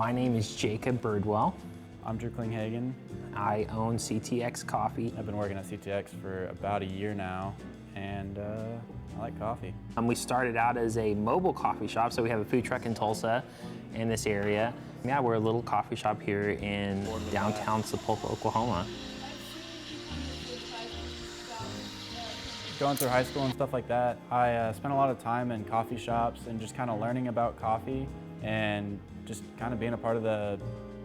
My name is Jacob Birdwell. I'm Drew Klinghagen. I own CTX Coffee. I've been working at CTX for about a year now, and I like coffee. We started out as a mobile coffee shop, so we have a food truck in Tulsa in this area. Yeah, we're a little coffee shop here in downtown Sapulpa, Oklahoma. Going through high school and stuff like that, I spent a lot of time in coffee shops and just kind of learning about coffee and just kind of being a part of the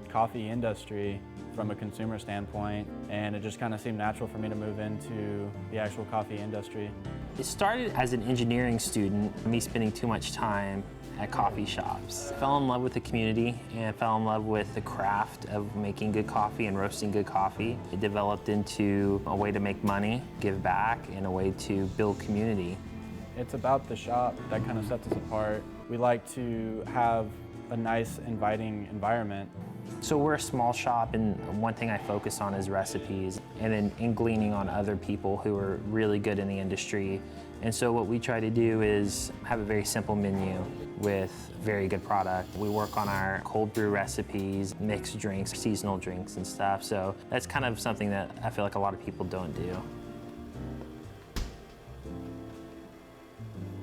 coffee industry from a consumer standpoint, and it just kind of seemed natural for me to move into the actual coffee industry. It started as an engineering student, me spending too much time at coffee shops. I fell in love with the community and fell in love with the craft of making good coffee and roasting good coffee. It developed into a way to make money, give back, and a way to build community. It's about the shop that kind of sets us apart. We like to have a nice, inviting environment. So we're a small shop, and one thing I focus on is recipes and then gleaning on other people who are really good in the industry. And so what we try to do is have a very simple menu with very good product. We work on our cold brew recipes, mixed drinks, seasonal drinks and stuff. So that's kind of something that I feel like a lot of people don't do.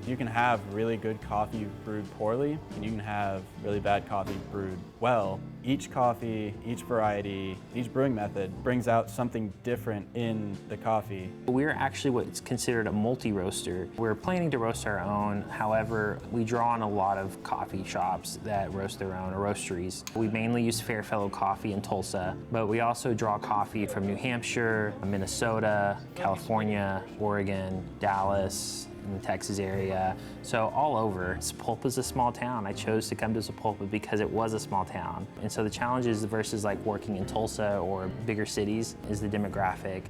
You can have really good coffee brewed poorly, and you can have really bad coffee brewed well. Each coffee, each variety, each brewing method brings out something different in the coffee. We're actually what's considered a multi-roaster. We're planning to roast our own. However, we draw on a lot of coffee shops that roast their own, or roasteries. We mainly use Fairfellow Coffee in Tulsa, but we also draw coffee from New Hampshire, Minnesota, California, Oregon, Dallas, in the Texas area, so all over. Sapulpa's a small town. I chose to come to Sapulpa because it was a small town. And so the challenges versus like working in Tulsa or bigger cities is the demographic.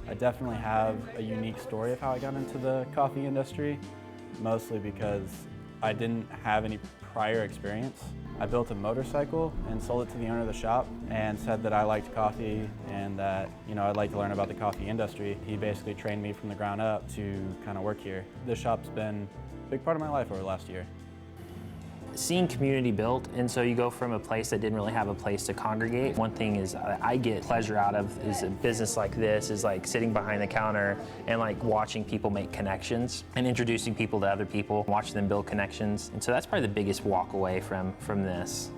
I definitely have a unique story of how I got into the coffee industry, mostly because I didn't have any prior experience. I built a motorcycle and sold it to the owner of the shop and said that I liked coffee and that, I'd like to learn about the coffee industry. He basically trained me from the ground up to kind of work here. This shop's been a big part of my life over the last year. Seeing community built, and so you go from a place that didn't really have a place to congregate. One thing is I get pleasure out of is a business like this, is like sitting behind the counter and like watching people make connections and introducing people to other people, watching them build connections. And so that's probably the biggest walk away from this.